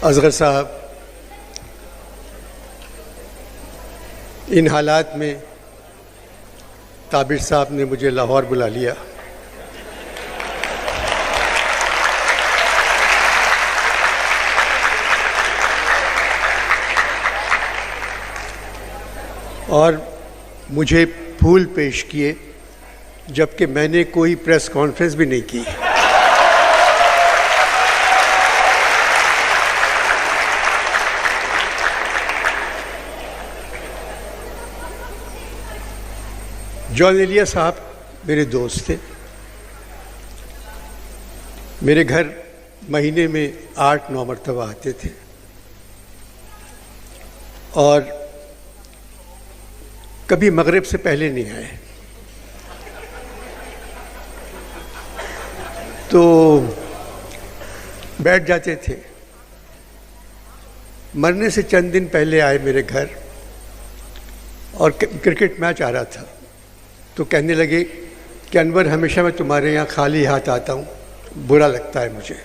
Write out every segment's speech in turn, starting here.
असगर साहब, इन हालात में ताबिर साहब ने मुझे लाहौर बुला लिया। और मुझे फूल पेश किए, जबकि मैंने कोई प्रेस कॉन्फ्रेंस भी नहीं की। जॉन एलिया साहब मेरे दोस्त थे। मेरे घर महीने में 8-9 मरतबा आते थे और कभी मगरिब से पहले नहीं आए। तो बैठ जाते थे। मरने से चंद दिन पहले आए मेरे घर और क्रिकेट मैच आ रहा था। तो कहने लगे कि अनवर, हमेशा मैं तुम्हारे यहाँ खाली हाथ आता हूँ, बुरा लगता है मुझे।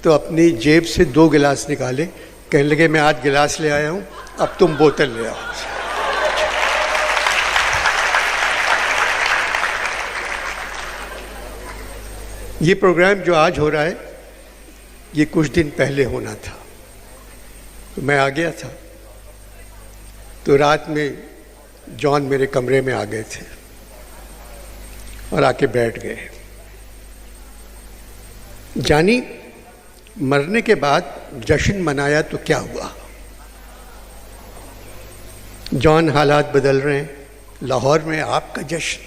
तो अपनी जेब से 2 गिलास निकाले, कहने लगे मैं आज गिलास ले आया हूँ, अब तुम बोतल ले आओ। ये प्रोग्राम जो आज हो रहा है, ये कुछ दिन पहले होना था। तो मैं आ गया था। तो रात में जॉन मेरे कमरे में आ गए थे और आके बैठ गए। जानी, मरने के बाद जश्न मनाया तो क्या हुआ? जॉन, हालात बदल रहे हैं, लाहौर में आपका जश्न।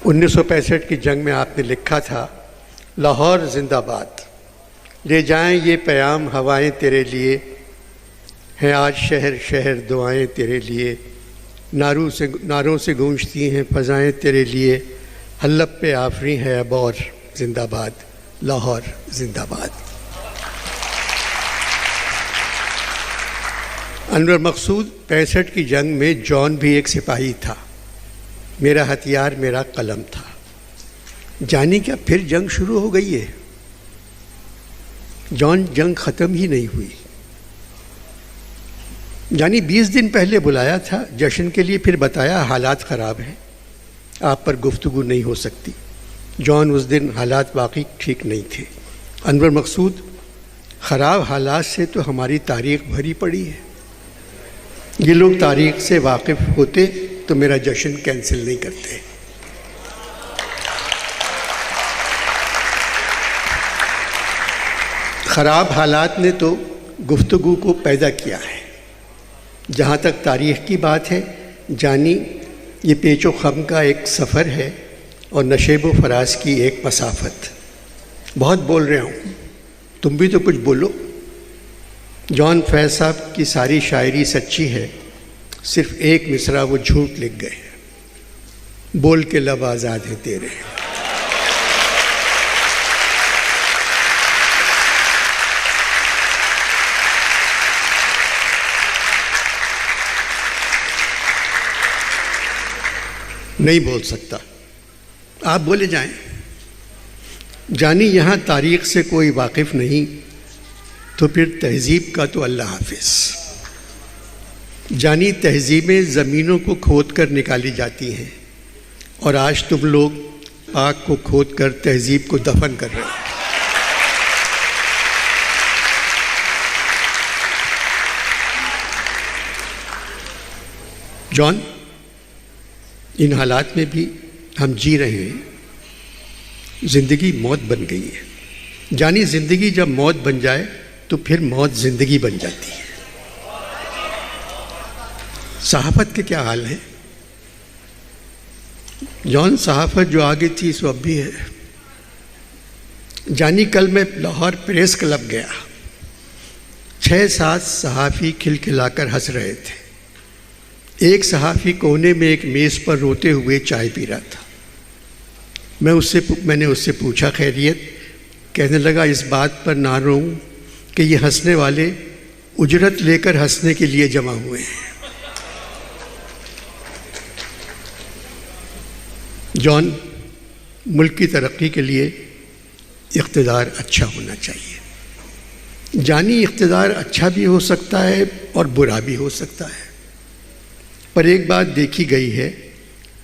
1965 की जंग में आपने लिखा था, लाहौर जिंदाबाद, ले जाएं ये पैगाम हवाएं तेरे लिए, हैं आज शहर शहर दुआएं तेरे लिए, नारों से गूंजती हैं फ़ज़ाएं तेरे लिए, हल्लब पे आफरी है अब और जिंदाबाद, लाहौर जिंदाबाद। अनवर मकसूद, 65 की जंग में जॉन भी एक सिपाही था। मेरा हथियार मेरा कलम था। जानी क्या फिर जंग शुरू हो गई है? जॉन, जंग ख़त्म ही नहीं हुई। जानी 20 दिन पहले बुलाया था जश्न के लिए, फिर बताया हालात ख़राब हैं, आप पर गुफ्तगू नहीं हो सकती। जॉन, उस दिन हालात वाकई ठीक नहीं थे। अनवर मकसूद, ख़राब हालात से तो हमारी तारीख़ भरी पड़ी है। ये लोग तारीख़ से वाकिफ़ होते तो मेरा जश्न कैंसिल नहीं करते। ख़राब हालात ने तो गुफ्तगू को पैदा किया है। जहाँ तक तारीख़ की बात है, जानी, ये पेचो ख़म का एक सफ़र है और नशेब व फराज की एक मसाफत। बहुत बोल रहा हूँ, तुम भी तो कुछ बोलो। जॉन फैज़ साहब की सारी शायरी सच्ची है, सिर्फ एक मिसरा वो झूठ लिख गए। बोल के लब आज़ाद हैं तेरे। नहीं बोल सकता, आप बोले जाएं। जानी, यहाँ तारीख़ से कोई वाकिफ़ नहीं तो फिर तहज़ीब का तो अल्लाह हाफिज़। जानी, तहज़ीबें ज़मीनों को खोद कर निकाली जाती हैं और आज तुम लोग पाक को खोद कर तहज़ीब को दफन कर रहे हो। जॉन, इन हालात में भी हम जी रहे हैं। ज़िंदगी मौत बन गई है। जानी, ज़िंदगी जब मौत बन जाए तो फिर मौत ज़िंदगी बन जाती है। सहाफ़त के क्या हाल है? जॉन, सहाफ़त जो आगे थी सो अब भी है। जानी, कल मैं लाहौर प्रेस क्लब गया। 6-7 सहाफ़ी खिलखिलाकर हंस रहे थे। एक सहाफ़ी कोने में एक मेज़ पर रोते हुए चाय पी रहा था। मैंने उससे पूछा खैरियत। कहने लगा, इस बात पर ना रोऊं कि ये हंसने वाले उजरत लेकर हंसने के लिए जमा हुए हैं। जॉन, मुल्क की तरक्की के लिए इक़्तिदार अच्छा होना चाहिए। जानी इख्तिदार अच्छा भी हो सकता है और बुरा भी हो सकता है, पर एक बात देखी गई है,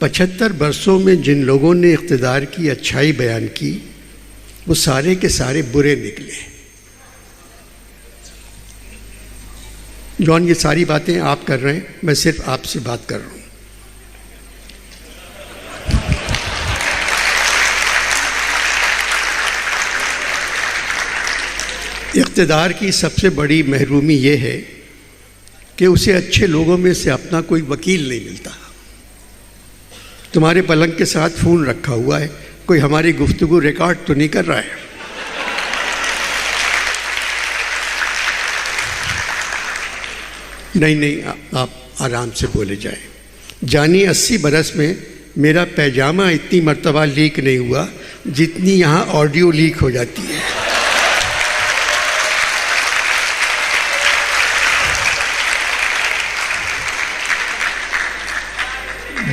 75 बरसों में जिन लोगों ने इख्तिदार की अच्छाई बयान की वो सारे के सारे बुरे निकले। जॉन, ये सारी बातें आप कर रहे हैं, मैं सिर्फ आपसे बात कर रहा हूँ। इख्तिदार की सबसे बड़ी महरूमी ये है कि उसे अच्छे लोगों में से अपना कोई वकील नहीं मिलता। तुम्हारे पलंग के साथ फ़ोन रखा हुआ है, कोई हमारी गुफ्तगू रिकॉर्ड तो नहीं कर रहा है। नहीं, आप आराम से बोले जाए। जानी 80 बरस में मेरा पैजामा इतनी मर्तबा लीक नहीं हुआ जितनी यहाँ ऑडियो लीक हो जाती है।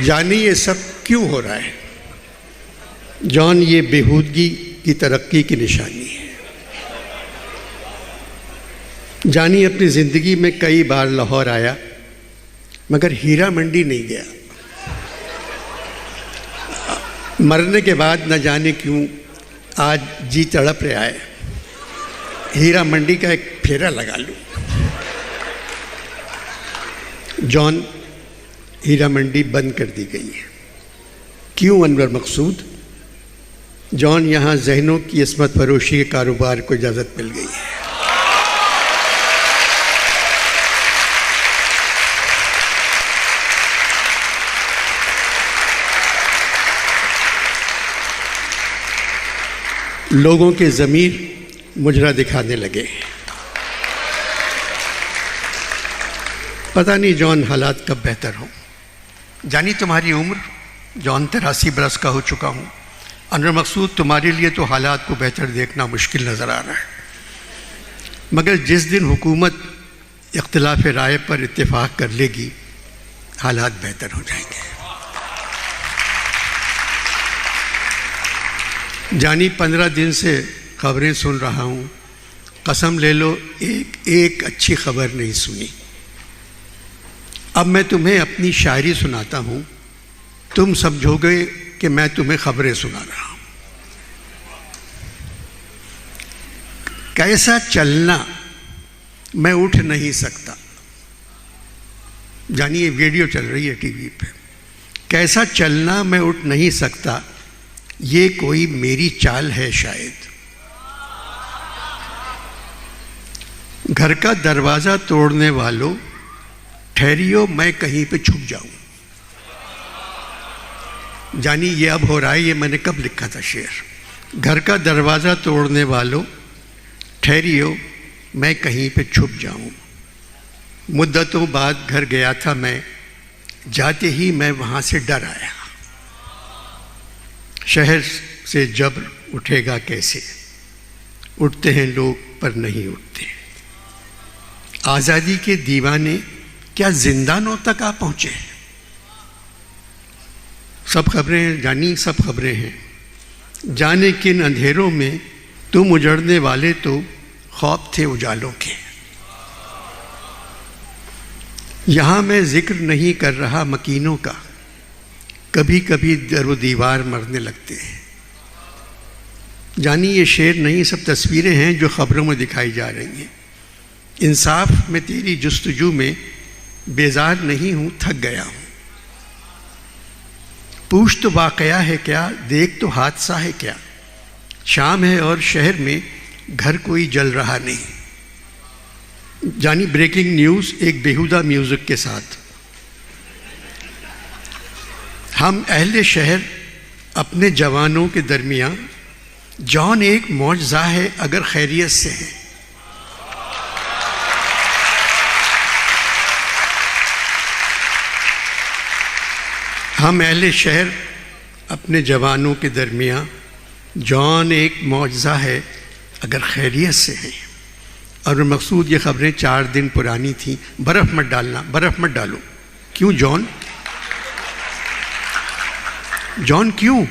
जानी ये सब क्यों हो रहा है? जॉन, ये बेहूदगी की तरक्की की निशानी है। जानी अपनी ज़िंदगी में कई बार लाहौर आया मगर हीरा मंडी नहीं गया। मरने के बाद न जाने क्यों आज जी तड़प रहा है, हीरा मंडी का एक फेरा लगा लूं। जॉन, हीरा मंडी बंद कर दी गई है। क्यों अनवर मकसूद? जॉन, यहाँ जहनों की इस्मत फरोशी के कारोबार को इजाज़त मिल गई है। लोगों के ज़मीर मुजरा दिखाने लगे। पता नहीं जॉन हालात कब बेहतर हों। जानी, तुम्हारी उम्र, जॉन 83 बरस का हो चुका हूँ। अनवर मकसूद, तुम्हारे लिए तो हालात को बेहतर देखना मुश्किल नज़र आ रहा है, मगर जिस दिन हुकूमत इख्तिलाफ राय पर इत्तेफाक कर लेगी हालात बेहतर हो जाएंगे। जानी, 15 दिन से खबरें सुन रहा हूँ, कसम ले लो एक अच्छी खबर नहीं सुनी। अब मैं तुम्हें अपनी शायरी सुनाता हूँ, तुम समझोगे कि मैं तुम्हें खबरें सुना रहा हूँ। कैसा चलना, मैं उठ नहीं सकता। जानिए, वीडियो चल रही है टीवी पे। कैसा चलना, मैं उठ नहीं सकता, ये कोई मेरी चाल है शायद। घर का दरवाज़ा तोड़ने वालों, ठहरियो मैं कहीं पे छुप जाऊं। जानी, ये अब हो रहा है, ये मैंने कब लिखा था शेर। घर का दरवाज़ा तोड़ने वालों, ठहरियो मैं कहीं पे छुप जाऊं। मुद्दतों बाद घर गया था मैं, जाते ही मैं वहाँ से डर आया। शहर से जबर उठेगा कैसे, उठते हैं लोग पर नहीं उठते। आज़ादी के दीवाने क्या जिंदानों तक आ पहुँचे? सब खबरें हैं जानी, सब खबरें हैं। जाने किन अंधेरों में तुम उजड़ने वाले तो ख्वाब थे उजालों के। यहाँ मैं जिक्र नहीं कर रहा मकीनों का, कभी कभी दरो दीवार मरने लगते हैं। जानी, ये शेर नहीं, सब तस्वीरें हैं जो खबरों में दिखाई जा रही हैं। इंसाफ में तेरी जुस्तजू में बेजार नहीं हूँ, थक गया हूँ। पूछ तो वाकया है क्या, देख तो हादसा है क्या। शाम है और शहर में घर कोई जल रहा नहीं। जानी, ब्रेकिंग न्यूज़ एक बेहुदा म्यूज़िक के साथ। हम अहले शहर अपने जवानों के दरमियान, जॉन एक मौजज़ा है अगर खैरियत से है। हम अहले शहर अपने जवानों के दरमियान, जॉन एक मौजज़ा है अगर खैरियत से है। और मकसूद, ये खबरें 4 दिन पुरानी थी। बर्फ़ मत डालना, बर्फ़ मत डालो। क्यों जॉन? जॉन क्यों?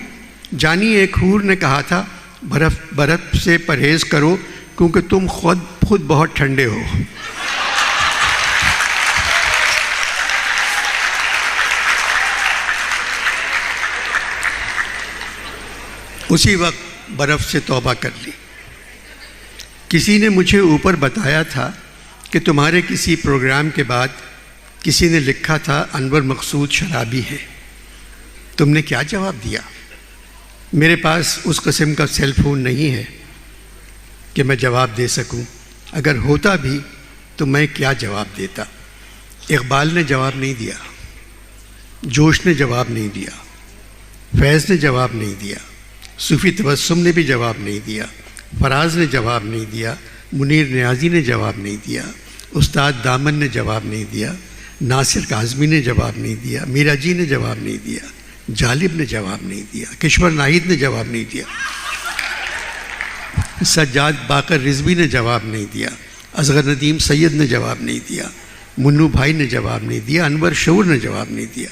जानी, एक हूर ने कहा था बर्फ़ से परहेज़ करो क्योंकि तुम खुद खुद बहुत ठंडे हो। उसी वक्त बर्फ़ से तौबा कर ली। किसी ने मुझे ऊपर बताया था कि तुम्हारे किसी प्रोग्राम के बाद किसी ने लिखा था अनवर मकसूद शराबी है। तुमने क्या जवाब दिया? मेरे पास उस किस्म का सेल फोन नहीं है कि मैं जवाब दे सकूं। अगर होता भी तो मैं क्या जवाब देता? इकबाल ने जवाब नहीं दिया, जोश ने जवाब नहीं दिया, फैज़ ने जवाब नहीं दिया, सूफ़ी तबस्सुम ने भी जवाब नहीं दिया, फराज ने जवाब नहीं दिया, मुनीर नियाज़ी ने जवाब नहीं दिया, उस्ताद दामन ने जवाब नहीं दिया, नासिर काज़मी ने जवाब नहीं दिया, मीरा जी ने जवाब नहीं दिया, जालिब ने जवाब नहीं दिया, किश्वर नाहिद ने जवाब नहीं दिया, सज्जाद बाकर रिजवी ने जवाब नहीं दिया, असगर नदीम सैयद ने जवाब नहीं दिया, मुन्नू भाई ने जवाब नहीं दिया, अनवर शऊर ने जवाब नहीं दिया।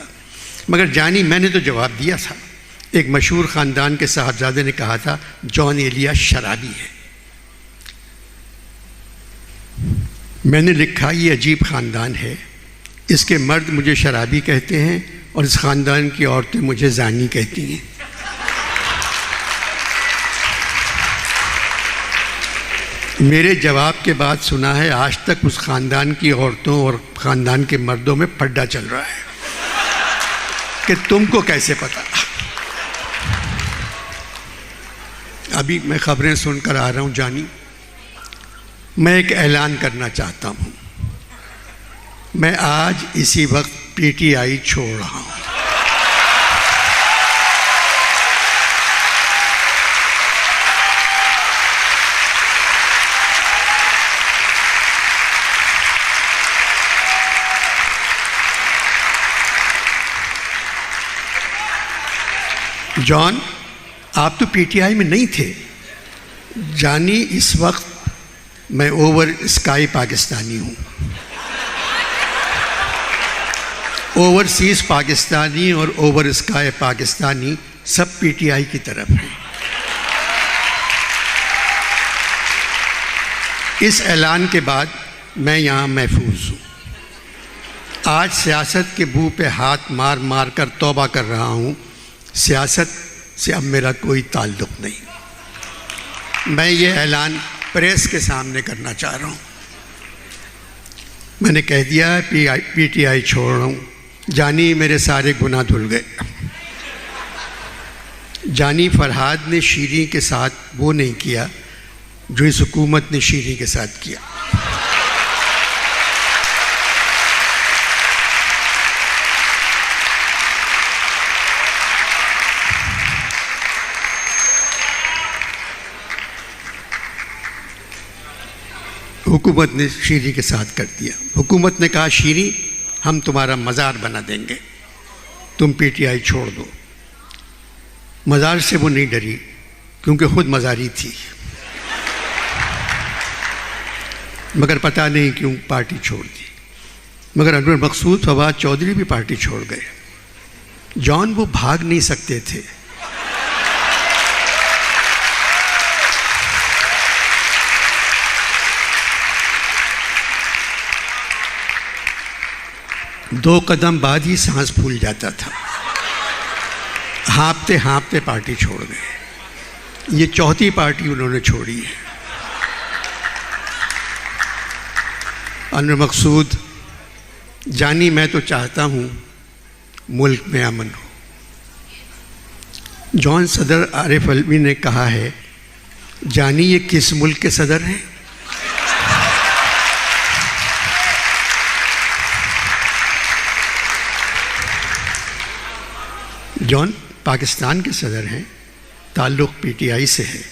मगर जानी मैंने तो जवाब दिया था। एक मशहूर ख़ानदान के साहबजादे ने कहा था जॉन एलिया शराबी है। मैंने लिखा ये अजीब ख़ानदान है, इसके मर्द मुझे शराबी कहते हैं और इस ख़ानदान की औरतें मुझे जानी कहती हैं। मेरे जवाब के बाद सुना है आज तक उस ख़ानदान की औरतों और ख़ानदान के मर्दों में पड्डा चल रहा है कि तुमको कैसे पता। अभी मैं खबरें सुनकर आ रहा हूँ जानी, मैं एक ऐलान करना चाहता हूँ। मैं आज इसी वक्त पीटीआई छोड़ रहा हूँ। जॉन, आप तो पीटीआई में नहीं थे। जानी, इस वक्त मैं ओवर स्काई पाकिस्तानी हूँ। ओवरसीज़ पाकिस्तानी और ओवर स्काई पाकिस्तानी सब पीटीआई की तरफ हैं। इस ऐलान के बाद मैं यहाँ महफूज हूँ। आज सियासत के मुँह पे हाथ मार मार कर तौबा कर रहा हूँ। सियासत से अब मेरा कोई ताल्लुक़ नहीं। मैं ये ऐलान प्रेस के सामने करना चाह रहा हूँ। मैंने कह दिया है पीटीआई छोड़ रहा हूँ। जानी, मेरे सारे गुनाह धुल गए। जानी, फरहाद ने शीरी के साथ वो नहीं किया जो इस हुकूमत ने शीरी के साथ किया। हुकूमत ने शीरी के साथ कर दिया। हुकूमत ने कहा शीरी, हम तुम्हारा मज़ार बना देंगे, तुम पीटीआई छोड़ दो। मज़ार से वो नहीं डरी क्योंकि खुद मज़ारी थी, मगर पता नहीं क्यों पार्टी छोड़ दी। मगर अनवर मकसूद, फवाद चौधरी भी पार्टी छोड़ गए। जॉन, वो भाग नहीं सकते थे। दो कदम बाद ही सांस फूल जाता था। हाँफते हाँफते पार्टी छोड़ गए। ये चौथी पार्टी उन्होंने छोड़ी है। अनवर मकसूद, जानी, मैं तो चाहता हूँ मुल्क में अमन हो। जॉन, सदर आरिफ अलवी ने कहा है, जानी, ये किस मुल्क के सदर हैं? जॉन, पाकिस्तान के सदर हैं, ताल्लुक़ पीटीआई से है।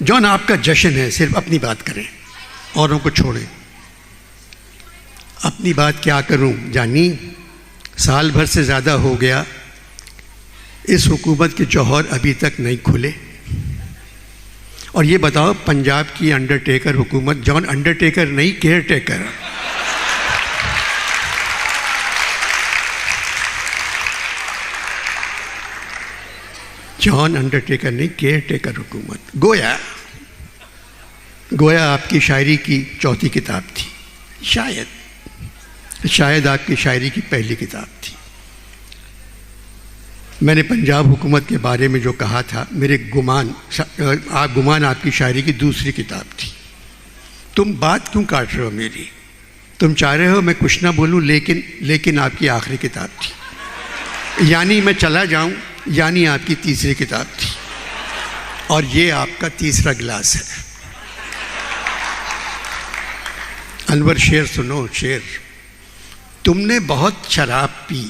जॉन, आपका जश्न है, सिर्फ अपनी बात करें, औरों को छोड़ें। अपनी बात क्या करूं जानी, साल भर से ज़्यादा हो गया, इस हुकूमत के जौहर अभी तक नहीं खुले। और ये बताओ, पंजाब की अंडरटेकर हुकूमत, जॉन अंडरटेकर नहीं, केयर टेकर। जॉन अंडरटेकर नहीं, केयर टेकर हुकूमत। गोया गोया आपकी शायरी की चौथी किताब थी, शायद आपकी शायरी की पहली किताब थी। मैंने पंजाब हुकूमत के बारे में जो कहा था, मेरे गुमान आपकी शायरी की दूसरी किताब थी। तुम बात क्यों काट रहे हो मेरी? तुम चाह रहे हो मैं कुछ ना बोलूं, लेकिन आपकी आखिरी किताब थी, यानी मैं चला जाऊं, यानी आपकी तीसरी किताब थी, और ये आपका तीसरा गिलास है। अनवर शेर सुनो, शेर। तुमने बहुत शराब पी,